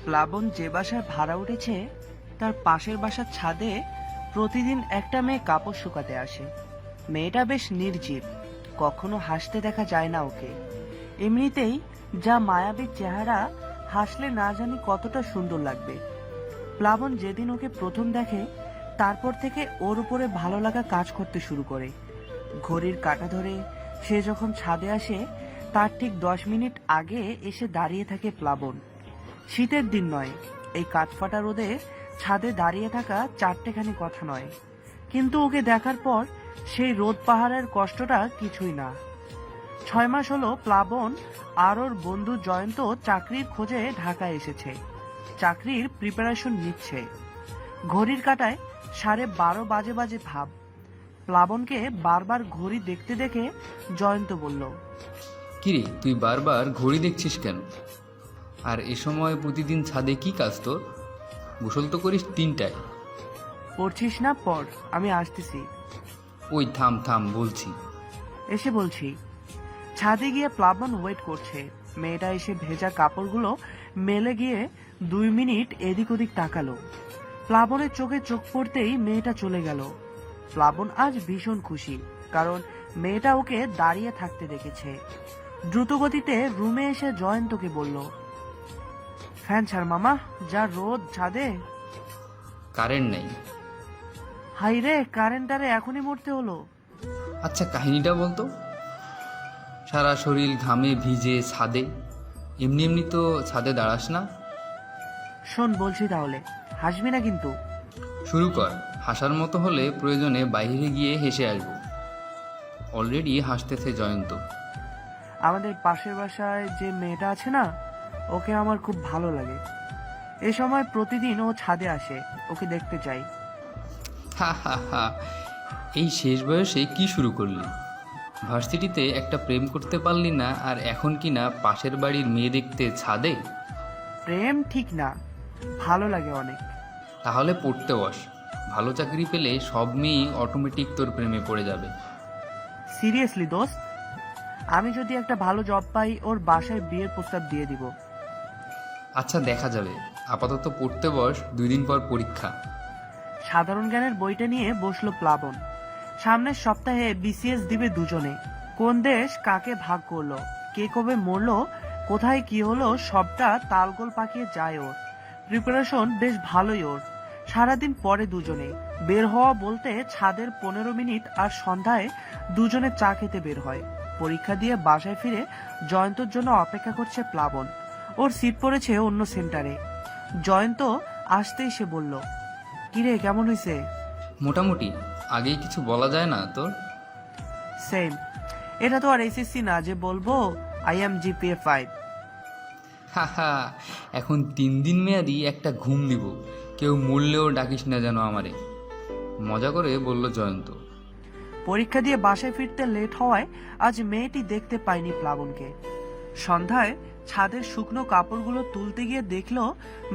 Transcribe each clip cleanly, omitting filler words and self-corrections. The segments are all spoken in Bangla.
প্লাবন যে বাসায় ভাড়া উঠেছে তার পাশের বাসার ছাদে প্রতিদিন একটা মেয়ে কাপড় শুকাতে আসে। মেয়েটা বেশ নির্জীব, কখনো হাসতে দেখা যায় না ওকে। এমনিতেই যা মায়াবী চেহারা, হাসলে না জানি কতটা সুন্দর লাগবে। প্লাবন যেদিন ওকে প্রথম দেখে তারপর থেকে ওর উপরে ভালো লাগা কাজ করতে শুরু করে। ঘড়ির কাঁটা ধরে সে যখন ছাদে আসে তার ঠিক 10 মিনিট আগে এসে দাঁড়িয়ে থাকে প্লাবন। শীতের দিন নয়, এই কাঠফাটা রোদে ছাদে দাঁড়িয়ে থাকা চারটেখানি কথা নয়, কিন্তু ওকে দেখার পর সেই রোদ পাহাড়ের কষ্টটা কিছুই না। 6 মাস হলো প্লাবন আর ওর বন্ধু জয়ন্ত চাকরির খোঁজে ঢাকায় এসেছে। চাকরির প্রিপারেশন নিচ্ছে। ঘড়ির কাঁটায় 12:30 বাজে বাজে ভাব। প্লাবনকে বারবার ঘড়ি দেখতে দেখে জয়ন্ত বলল, কিরে, তুই বারবার ঘড়ি দেখছিস কেন? আর এ সময় প্রতিদিন ছাদে কি কাজ তোর? গোসল তো করিস 3টায়। পড়ছিস না? পড়, আমি আসতেছি। ওই থাম থাম বলছি। এসে বলছি। ছাদে গিয়ে প্লাবন ওয়েট করছে। মেয়েটা এসে ভেজা কাপড়গুলো মেলে গিয়ে 2 মিনিট এদিক ওদিক তাকালো। প্লাবনের চোখে চোখ পড়তেই মেয়েটা চলে গেল। প্লাবন আজ ভীষণ খুশি, কারণ মেয়েটা ওকে দাঁড়িয়ে থাকতে দেখেছে। দ্রুতগতিতে রুমে এসে জয়ন্তকে বলল, ফ্যান ছাড় মামা, যা রোদ ছাদে। কারেন্ট নেই। হাই রে, কারেন্টারে এখনই মরতে হলো। আচ্ছা, কাহিনীটা বলতো। সারা শরীর ঘামে ভিজে ছাদে, এমনি এমনি তো ছাদে দাঁড়াস না। শোন বলছি, তাহলে হাসবি না কিন্তু। শুরু কর। হাসার মতো হলে প্রয়োজনে বাইরে গিয়ে হেসে আসবো। অলরেডি হাসতেছে জয়ন্ত। আমাদের পাশের বাসায় যে মেয়েটা আছে না, ওকে আমার খুব ভালো লাগে। এ সময় প্রতিদিন ও ছাদে আসে, ওকে দেখতে চাই। হা হা হা, এই শেষ বয়সে কি শুরু করলি? ভার্সিটিতে একটা প্রেম করতে পারলি না, আর এখন কি না পাশের বাড়ির মেয়ে দেখতে ছাদে? প্রেম ঠিক না, ভালো লাগে অনেক। তাহলে পড়তে বস। ভালো চাকরি পেলে সব মেয়েই অটোমেটিক তোর প্রেমে পড়ে যাবে। সিরিয়াসলি দোস্ত, আমি যদি একটা ভালো জব পাই ওর বাসায় বিয়ের প্রস্তাব দিয়ে দিব। আচ্ছা, দেখা যাবে। আপাতত পড়তে বস, 2 দিন পর পরীক্ষা। সাধারণ জ্ঞানের বইটা নিয়ে বসলো প্লাবন। সামনের সপ্তাহে বিসিএস দিবে দুজনে। কোন দেশ কাকে ভাগ করলো, কে কবে মরলো, কোথায় কি হলো, সবটা তালগোল পাকিয়ে যায় ওর। প্রিপারেশন বেশ ভালোই ওর। সারাদিন পরে দুজনে বের হওয়া বলতে ছাদের 15 মিনিট, আর সন্ধ্যায় দুজনে চা খেতে বের হয়। পরীক্ষা দিয়ে বাসায় ফিরে জয়ন্তর জন্য অপেক্ষা করছে প্লাবন। ওর সিট পড়েছে অন্য সেন্টারে। জয়ন্ত আসতেই সে বলল, কিরে কেমন হয়েছে? মোটামুটি। আগেই কিছু বলা যায় না তোর? সেম। এটা তো আর এসএসসি না যে বলবো আই এম জিপিএ 5। হা হা, এখন 3 দিন মেয়াদি একটা ঘুম দিব। কেউ মরলেও ডাকিস না যেন আমারে। মজা করে বলল জয়ন্ত। পরীক্ষা দিয়ে বাসায় ফিরতে লেট হওয়ায় আজ মেয়েটি দেখতে পায়নি প্লাবনকে। সন্ধ্যায় ছাদের শুকনো কাপড়গুলো তুলতে গিয়ে দেখলো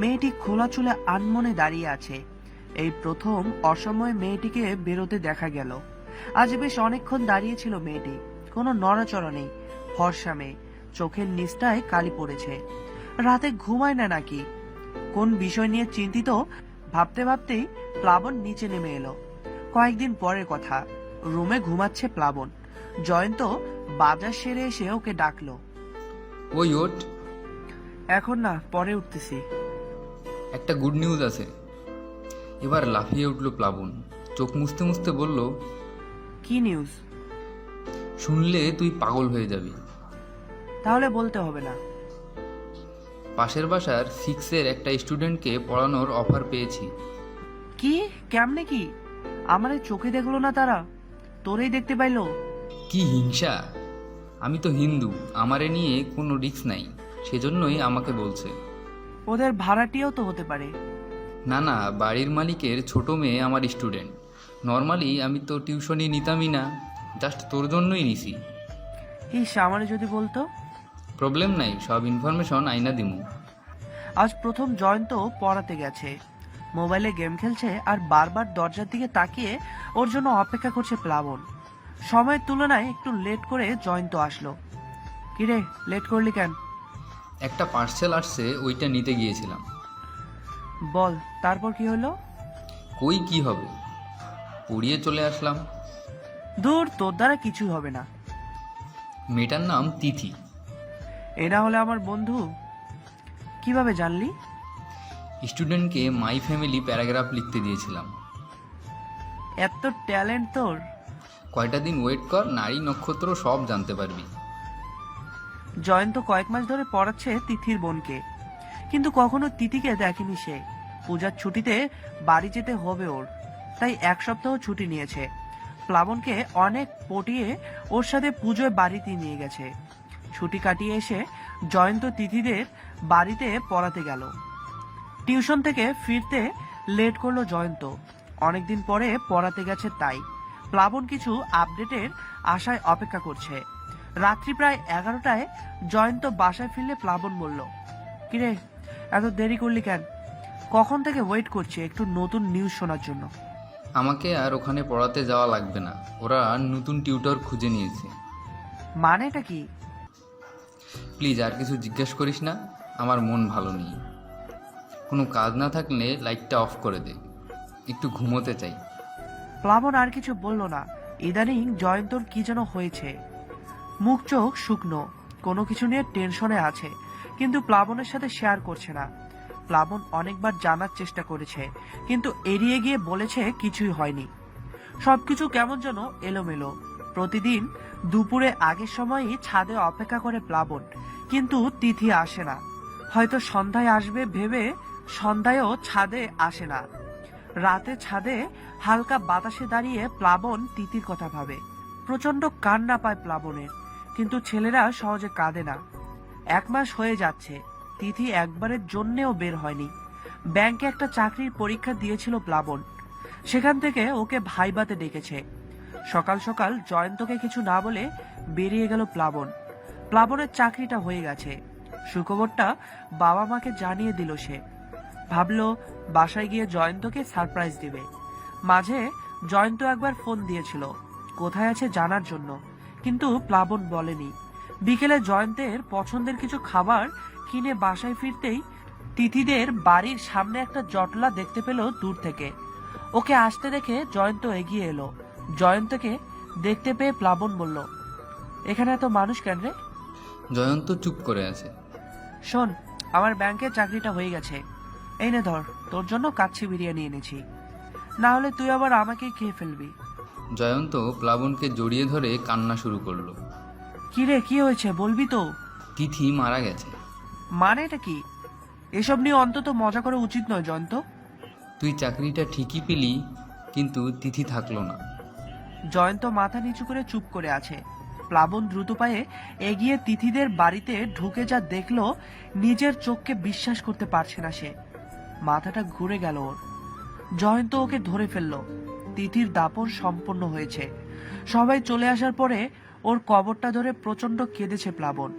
মেয়েটি খোলা চুলে আনমনে দাঁড়িয়ে আছে। এই প্রথম অসময়ে মেয়েটিকে বেরোতে দেখা গেল। আজ বেশ অনেকক্ষণ দাঁড়িয়েছিল মেয়েটি। কোনো নড়াচড়া নেই। ফর্সা মেয়ে, চোখের নিচটায় কালি পড়েছে। রাতে ঘুমায় না নাকি, কোন বিষয় নিয়ে চিন্তিত ভাবতে ভাবতেই প্লাবন নিচে নেমে এলো। কয়েকদিন পরের কথা, রুমে ঘুমাচ্ছে প্লাবন। জয়ন্ত বাজার সেরে এসে ওকে ডাকলো। ওই ওঠ, এখন না, পরে উঠতেছি। একটা গুড নিউজ আছে। এবার লাফিয়ে উঠল প্লাবন। চোখ মুছতে মুছতে বলল, কি নিউজ? শুনলে তুই পাগল হয়ে যাবি। তাহলে বলতে হবে না। পাশের বাসার 6-এর একটা স্টুডেন্টকে পড়ানোর অফার পেয়েছি। কি? কেমনে কি? আমার চোখে দেখলো না তারা, তোরেই দেখতে পাইলো? কি হিংসা! আমি তো হিন্দু, আমারে নিয়ে কোনো রিস্ক নাই, সেজন্যই আমাকে বলছে। ওদের ভাড়াটিও তো হতে পারে। না না, বাড়ির মালিকের ছোট মেয়ে আমার স্টুডেন্ট। নর্মালি আমি তো টিউশনই নিতামই না, জাস্ট তোর জন্যই নিছি। ইস, আমারে যদি বলতো। প্রবলেম নাই, সব ইনফরমেশন আইনা দিমু। আজ প্রথম জয়ন্ত পড়াতে গেছে। মোবাইলে গেম খেলছে আর বারবার দরজার দিকে তাকিয়ে ওর জন্য অপেক্ষা করছে প্লাবন। সময়ের তুলনায় একটু লেট করে জয়ন্ত আসলো। কিরে, লেট করলি কেন? একটা পার্সেল আসছে, ওইটা নিতে গিয়েছিলাম। বল, তারপর কি হলো? কই কি হবে, পড়িয়ে চলে আসলাম। দূর, তোর দ্বারা কিছু হবে না। মেয়েটার নাম তিথি। এরা হলে আমার বন্ধু। কিভাবে জানলি? স্টুডেন্টকে মাই ফ্যামিলি প্যারাগ্রাফ লিখতে দিয়েছিলাম। এত ট্যালেন্ট তোর! কয়টা দিন ওয়েট কর, নারী নক্ষত্র সব জানতে পারবি। জয়ন্ত কয়েক মাস ধরে পড়াচ্ছে তিথির বোনকে, কিন্তু কখনো তিথিকে দেখেনি সে। পূজার ছুটিতে বাড়ি যেতে হবে ওর, তাই 1 সপ্তাহ ছুটি নিয়েছে। প্লাবনকে অনেক পটিয়ে ওর সাথে পুজোয় বাড়িতে নিয়ে গেছে। ছুটি কাটিয়ে এসে জয়ন্ত তিথিদের বাড়িতে পড়াতে গেল। টিউশন থেকে ফিরতে লেট করলো জয়ন্ত। অনেকদিন পরে পড়াতে গেছে, তাই প্লাবন কিছু আপডেটের আশায় অপেক্ষা করছে। রাত্রি প্রায় 11টায় জয়ন্ত বাসায় ফিরলে প্লাবন বলল, কিরে, এত দেরি করলি কেন? কখন থেকে ওয়েট করছি একটু নতুন নিউজ শোনার জন্য। আমাকে আর ওখানে পড়াতে যাওয়া লাগবে না, ওরা নতুন টিউটর খুঁজে নিয়েছে। মানেটা কি? প্লিজ আর কিছু জিজ্ঞেস করিস না, আমার মন ভালো নেই। কোনো কাজ না থাকলে লাইটটা অফ করে দে, একটু ঘুমোতে চাই। প্লাবন আর কিছু বলল না। ইদানিং জয়ন্তর কি যেন হয়েছে, মুখ চোখ শুকনো, কোনো কিছু নিয়ে টেনশনে আছে, কিন্তু প্লাবনের সাথে শেয়ার করছে না। প্লাবন অনেকবার জানার চেষ্টা করেছে, কিন্তু এড়িয়ে গিয়ে বলেছে কিছুই হয়নি। সবকিছু কেমন যেন এলোমেলো। প্রতিদিন দুপুরে আগের সময়ই ছাদে অপেক্ষা করে প্লাবন, কিন্তু তিথি আসে না। হয়তো সন্ধ্যায় আসবে ভেবে সন্ধ্যায়ও ছাদে আসে না। রাতে ছাদে হালকা বাতাসে দাঁড়িয়ে প্লাবন তিথির কথা ভাবে। প্রচন্ড কান্না পায় প্লাবনের, কিন্তু ছেলেরা সহজে কাঁদে না। 1 মাস হয়ে যাচ্ছে, তিথি একবারের জন্যেও বের হয়নি। ব্যাংকে একটা চাকরির পরীক্ষা দিয়েছিল প্লাবন, সেখান থেকে ওকে ভাইবাতে ডেকেছে। সকাল সকাল জয়ন্তকে কিছু না বলে বেরিয়ে গেল প্লাবন। প্লাবনের চাকরিটা হয়ে গেছে, সুখবরটা বাবা মাকে জানিয়ে দিল সে। ভাবলো বাসায় গিয়ে জয়ন্তকে সারপ্রাইজ দিবে। মাঝে জয়ন্ত একবার ফোন দিয়েছিল কোথায় আছে জানার জন্য, কিন্তু প্লাবন বলেনি। বিকেলে জয়ন্তের পছন্দের কিছু খাবার কিনে বাসায় ফিরতেই তিথিদের বাড়ির সামনে একটা জটলা দেখতে পেল দূর থেকে। ওকে আসতে দেখে জয়ন্ত এগিয়ে এলো। জয়ন্তকে দেখতে পেয়ে প্লাবন বলল, এখানে এত মানুষ কেন রে? জয়ন্ত চুপ করে আছে। শোন, আমার ব্যাংকের চাকরিটা হয়ে গেছে। এই নে ধর, তোর জন্য কাচ্চি বিরিয়ানি এনেছি, না হলে তুই আবার আমাকে খেয়ে ফেলবি। জয়ন্ত প্লাবনকে জড়িয়ে ধরে কান্না শুরু করলো। কি রে, কি হয়েছে বলবি তো? তিথি মারা গেছে। মানেটা কি? এসব নিয়ে অন্তত মজা করা উচিত নয় জয়ন্ত। তুই চাকরিটা ঠিকই পেলি, কিন্তু তিথি থাকলো না। জয়ন্ত মাথা নিচু করে চুপ করে আছে। প্লাবন দ্রুত পায়ে এগিয়ে তিথিদের বাড়িতে ঢুকে যা দেখলো, নিজের চোখকে বিশ্বাস করতে পারছে না সে। মাথাটা ঘুরে গেল ওর। জয়ন্ত ওকে ধরে ফেললো। তিথির দাপন সম্পন্ন হয়েছে। সবাই চলে আসার পরে ওর কবরটা ধরে প্রচন্ড কেঁদেছে প্লাবন।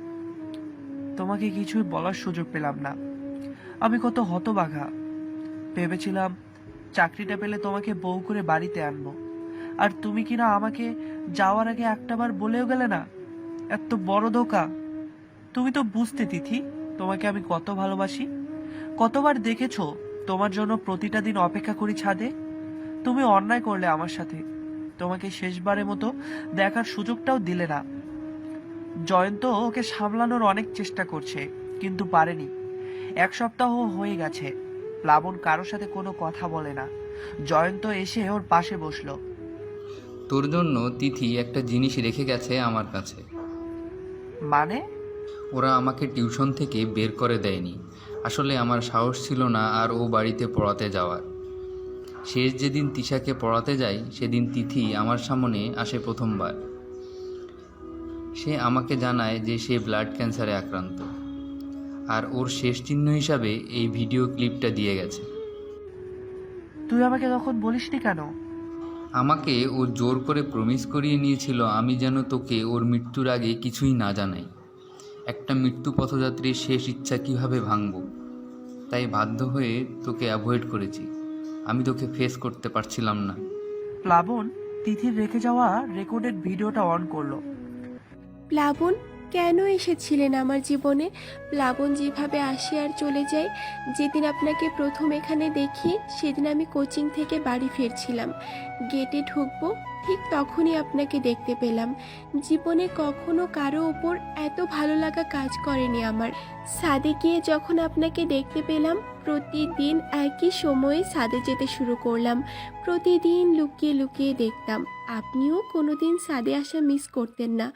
তোমাকে কিছুই বলার সুযোগ পেলাম না, আমি কত হতবাঘা। ভেবেছিলাম চাকরিটা পেলে তোমাকে বউ করে বাড়িতে আনবো, আর তুমি কিনা আমাকে যাওয়ার আগে একটাবার বলেও গেলে না। এত বড় ধোঁকা। তুমি তো বুঝতে তিথি, তোমাকে আমি কত ভালোবাসি। কতবার দেখেছো তোমার জন্য প্রতিটা দিন অপেক্ষা করি ছাদে। তুমি অন্যায় করলে আমার সাথে, তোমাকে শেষবারের মতো দেখার সুযোগটাও দিলে না। জয়ন্ত ওকে সামলানোর অনেক চেষ্টা করছে, কিন্তু পারেনি। 1 সপ্তাহ হয়ে গেছে, প্লাবন কারোর সাথে কোনো কথা বলে না। জয়ন্ত এসে ওর পাশে বসলো। তোর জন্য তিথি একটা জিনিস রেখে গেছে আমার কাছে। মানে? ওরা আমাকে টিউশন থেকে বের করে দেয়নি, আসলে আমার সাহস ছিল না আর ও বাড়িতে পড়াতে যাওয়ার। শেষ যেদিন তিশাকে পড়াতে যাই সেদিন তিথি আমার সামনে আসে প্রথমবার। সে আমাকে জানায় যে সে ব্লাড ক্যান্সারে আক্রান্ত, আর ওর শেষ চিহ্ন হিসাবে এই ভিডিও ক্লিপটা দিয়ে গেছে। তুই আমাকে তখন বলিসনি কেন? আমাকে ও জোর করে প্রমিস করিয়ে নিয়েছিল আমি যেন তোকে ওর মৃত্যুর আগে কিছুই না জানাই। একটা মৃত্যু পথযাত্রীর শেষ ইচ্ছা কিভাবে ভাঙব, তাই বাধ্য হয়ে তোকে অ্যাভয়েড করেছি। আমি তোকে ফেস করতে পারছিলাম না। প্লাবন তিথির রেখে যাওয়া রেকর্ডেড ভিডিওটা অন করলো। প্লাবন, কেন এসেছিলেন আমার জীবনে? প্লাবন যেভাবে আসে আর চলে যায়। যেদিন আপনাকে প্রথম এখানে দেখি সেদিন আমি কোচিং থেকে বাড়ি ফিরছিলাম। গেটে ঢুকবো ঠিক তখনই আপনাকে দেখতে পেলাম। জীবনে কখনো কারো ওপর এত ভালো লাগা কাজ করেনি আমার। ছাদে গিয়ে যখন আপনাকে দেখতে পেলাম, প্রতিদিন একই সময়ে ছাদে যেতে শুরু করলাম। প্রতিদিন লুকিয়ে লুকিয়ে দেখতাম। আপনিও কোনোদিন ছাদে আসা মিস করতেন না।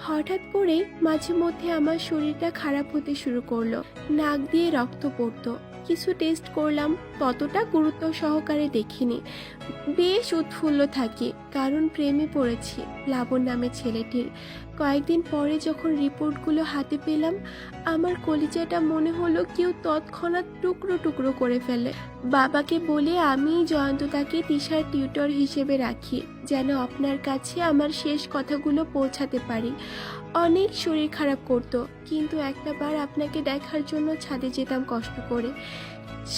হঠাৎ করেই মাঝে মধ্যে আমার শরীরটা খারাপ হতে শুরু করলো। নাক দিয়ে রক্ত পড়তো। কিছু টেস্ট করলাম, ততটা গুরুত্ব সহকারে দেখিনি। বেশ উৎফুল্ল থাকি, কারণ প্রেমে পড়েছি প্লাবন নামে ছেলেটির। কয়েকদিন পরে যখন রিপোর্টগুলো হাতে পেলাম, আমার কলিজাটা মনে হলো কেউ তৎক্ষণাৎ টুকরো টুকরো করে ফেলে। বাবাকে বলে আমি জয়ন্তদাকে তিশার টিউটর হিসেবে রাখি, যেন আপনার কাছে আমার শেষ কথাগুলো পৌঁছাতে পারি। অনেক শরীর খারাপ করতো, কিন্তু একটাবার আপনাকে দেখার জন্য ছাদে যেতাম কষ্ট করে।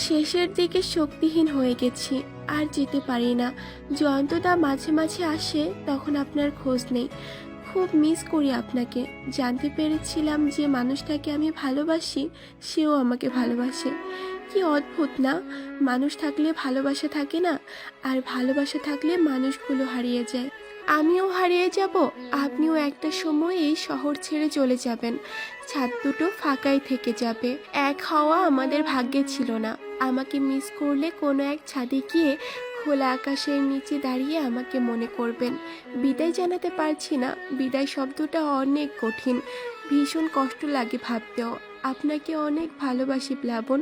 শেষের দিকে শক্তিহীন হয়ে গেছি, আর যেতে পারি না। জয়ন্তদা মাঝে মাঝে আসে, তখন আপনার খোঁজ নেই। খুব মিস করি আপনাকে। জানতে পেরেছিলাম যে মানুষটাকে আমি ভালোবাসি, সেও আমাকে ভালোবাসে। কি অদ্ভুত না, মানুষ থাকলে ভালোবাসা থাকে না, আর ভালোবাসা থাকলে মানুষগুলো হারিয়ে যায়। আমিও হারিয়ে যাব, আপনিও একটা সময় এই শহর ছেড়ে চলে যাবেন। ছাদ দুটো ফাঁকাই থেকে যাবে। এক হওয়া আমাদের ভাগ্যে ছিল না। আমাকে মিস করলে কোনো এক ছাদে গিয়ে খোলা আকাশের নিচে দাঁড়িয়ে আমাকে মনে করবেন। বিদায় জানাতে পারছি না, বিদায় শব্দটা অনেক কঠিন। ভীষণ কষ্ট লাগে ভাবতেও। আপনাকে অনেক ভালোবাসি প্লাবন।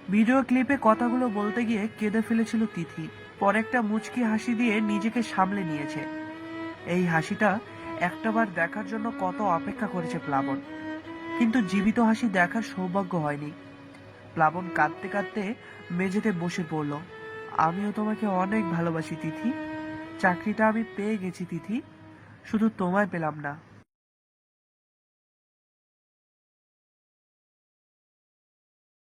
ভিডিও ক্লিপে কথাগুলো বলতে গিয়ে কেঁদে ফেলেছিল তিথি। পরে একটা মুচকি হাসি দিয়ে নিজেকে সামলে নিয়েছে। এই হাসিটা একটাবার দেখার জন্য কত অপেক্ষা করেছে প্লাবন, কিন্তু জীবিত হাসি দেখার সৌভাগ্য হয়নি। প্লাবন কাঁদতে কাঁদতে মেঝেতে বসে পড়ল। আমিও তোমাকে অনেক ভালোবাসি তিথি। চাকরিটা আমি পেয়ে গেছি তিথি, শুধু তোমায় পেলাম না।